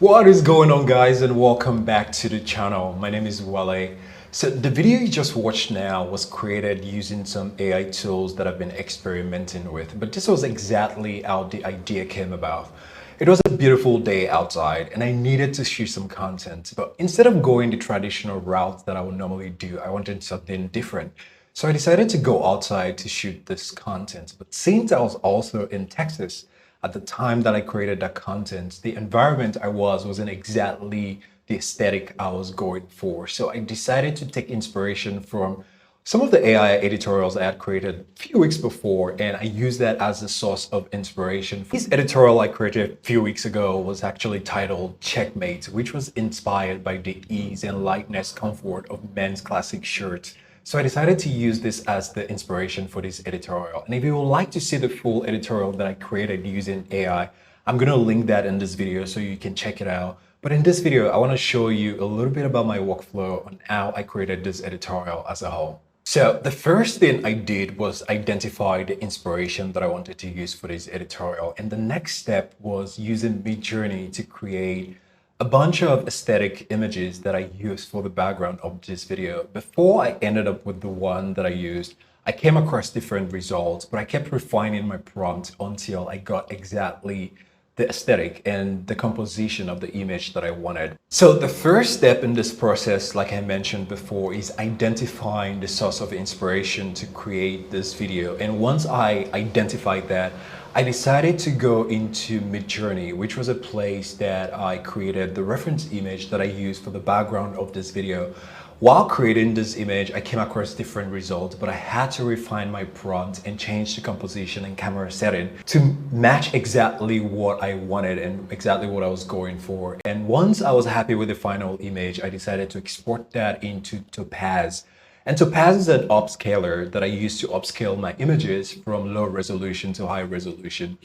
What is going on, guys, and welcome back to the channel. My name is Wale. So the video you just watched now was created using some AI tools that I've been experimenting with, but this was exactly how the idea came about. It was a beautiful day outside and I needed to shoot some content, but instead of going the traditional route that I would normally do, I wanted something different. So I decided to go outside to shoot this content. But since I was also in Texas at the time that I created that content, the environment I wasn't exactly the aesthetic I was going for. So I decided to take inspiration from some of the AI editorials I had created a few weeks before, and I used that as a source of inspiration. This editorial I created a few weeks ago was actually titled Checkmate, which was inspired by the ease and lightness comfort of men's classic shirts. So I decided to use this as the inspiration for this editorial. And if you would like to see the full editorial that I created using AI, I'm going to link that in this video so you can check it out. But in this video, I want to show you a little bit about my workflow on how I created this editorial as a whole. So the first thing I did was identify the inspiration that I wanted to use for this editorial. And the next step was using Midjourney to create a bunch of aesthetic images that I used for the background of this video. Before I ended up with the one that I used, I came across different results, but I kept refining my prompt until I got exactly the aesthetic and the composition of the image that I wanted. So the first step in this process, like I mentioned before, is identifying the source of inspiration to create this video. And once I identified that, I decided to go into Midjourney, which was a place that I created the reference image that I used for the background of this video. While creating this image, I came across different results, but I had to refine my prompt and change the composition and camera setting to match exactly what I wanted and exactly what I was going for. And once I was happy with the final image, I decided to export that into Topaz. And Topaz is an upscaler that I use to upscale my images from low resolution to high resolution.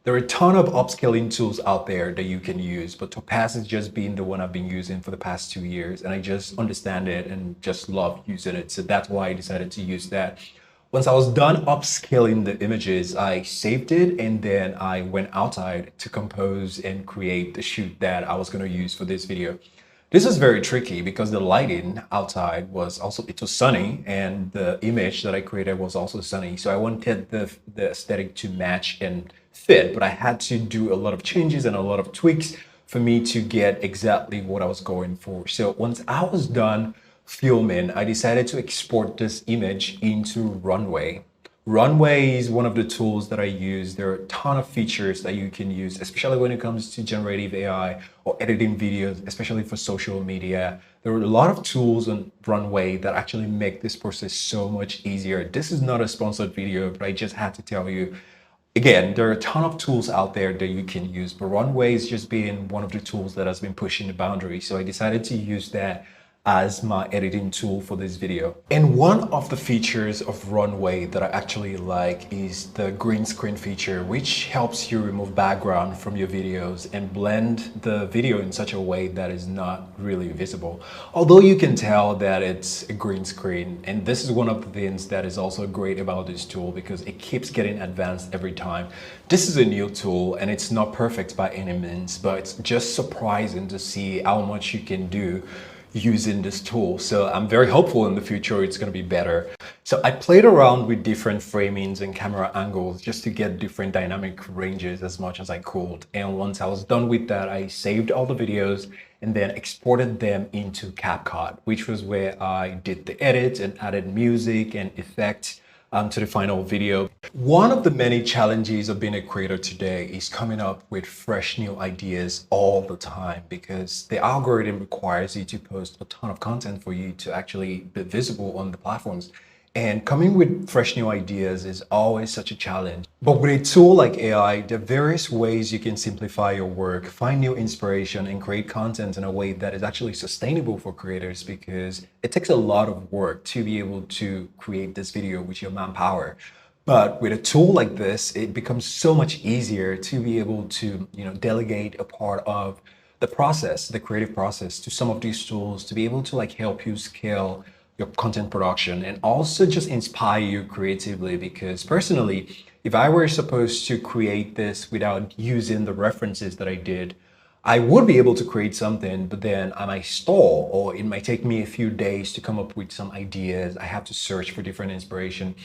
There are a ton of upscaling tools out there that you can use, but Topaz has just been the one I've been using for the past 2 years, and I just understand it and just love using it. So that's why I decided to use that. Once I was done upscaling the images, I saved it and then I went outside to compose and create the shoot that I was going to use for this video. This was very tricky because the lighting outside was it was sunny, and the image that I created was also sunny. So I wanted the aesthetic to match and fit, but I had to do a lot of changes and a lot of tweaks for me to get exactly what I was going for. So once I was done filming, I decided to export this image into Runway. Runway is one of the tools that I use. There are a ton of features that you can use, especially when it comes to generative AI or editing videos, especially for social media. There are a lot of tools on Runway that actually make this process so much easier. This is not a sponsored video, but I just had to tell you, again, there are a ton of tools out there that you can use, but Runway is just being one of the tools that has been pushing the boundary. So I decided to use that as my editing tool for this video. And one of the features of Runway that I actually like is the green screen feature, which helps you remove background from your videos and blend the video in such a way that is not really visible. Although you can tell that it's a green screen, and this is one of the things that is also great about this tool because it keeps getting advanced every time. This is a new tool and it's not perfect by any means, but it's just surprising to see how much you can do using this tool. So I'm very hopeful in the future it's going to be better. So I played around with different framings and camera angles just to get different dynamic ranges as much as I could. And once I was done with that, I saved all the videos and then exported them into CapCut, which was where I did the edits and added music and effects to the final video. One of the many challenges of being a creator today is coming up with fresh new ideas all the time because the algorithm requires you to post a ton of content for you to actually be visible on the platforms. And coming with fresh new ideas is always such a challenge. But with a tool like AI, there are various ways you can simplify your work, find new inspiration, and create content in a way that is actually sustainable for creators, because it takes a lot of work to be able to create this video with your manpower. But with a tool like this, it becomes so much easier to be able to, delegate a part of the process, the creative process, to some of these tools to be able to help you scale your content production and also just inspire you creatively. Because personally, if I were supposed to create this without using the references that I did, I would be able to create something, but then I might stall, or it might take me a few days to come up with some ideas. I have to search for different inspiration.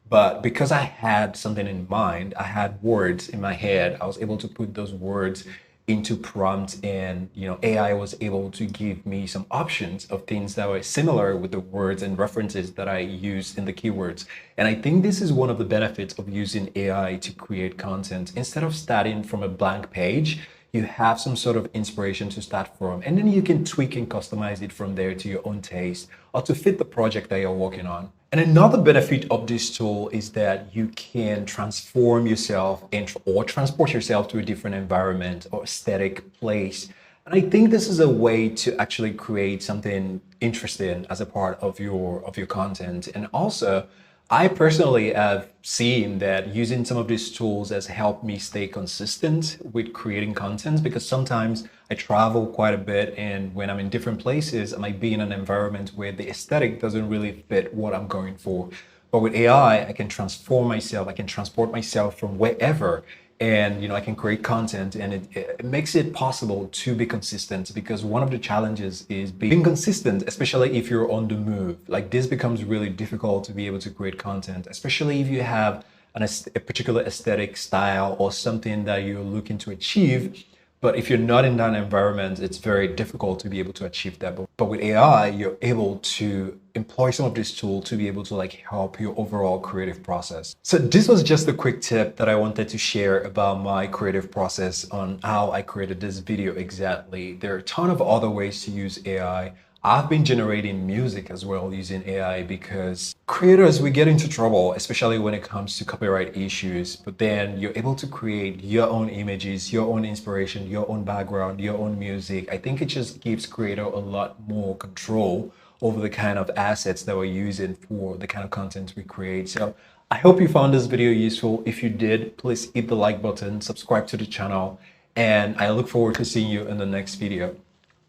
But because I had something in mind, I had words in my head, I was able to put those words into prompts, and AI was able to give me some options of things that were similar with the words and references that I used in the keywords. And I think this is one of the benefits of using AI to create content. Instead of starting from a blank page, you have some sort of inspiration to start from, and then you can tweak and customize it from there to your own taste or to fit the project that you're working on. And another benefit of this tool is that you can transform yourself or transport yourself to a different environment or aesthetic place. And I think this is a way to actually create something interesting as a part of your content. And also, I personally have seen that using some of these tools has helped me stay consistent with creating content, because sometimes I travel quite a bit, and when I'm in different places, I might be in an environment where the aesthetic doesn't really fit what I'm going for. But with AI, I can transform myself, I can transport myself from wherever, and I can create content, and it makes it possible to be consistent, because one of the challenges is being consistent, especially if you're on the move. Like, this becomes really difficult to be able to create content, especially if you have a particular aesthetic style or something that you're looking to achieve. But if you're not in that environment, it's very difficult to be able to achieve that. But with AI, you're able to employ some of this tool to be able to help your overall creative process. So this was just a quick tip that I wanted to share about my creative process on how I created this video exactly. There are a ton of other ways to use AI. I've been generating music as well using AI, because creators, we get into trouble, especially when it comes to copyright issues. But then you're able to create your own images, your own inspiration, your own background, your own music. I think it just gives creator a lot more control over the kind of assets that we're using for the kind of content we create. So I hope you found this video useful. If you did, please hit the like button, subscribe to the channel, and I look forward to seeing you in the next video.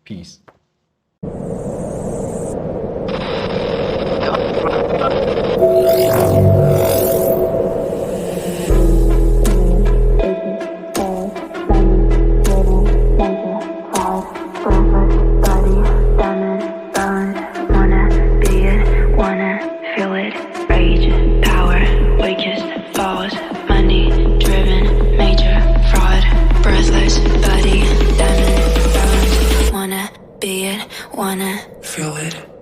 Peace. Wanna feel it.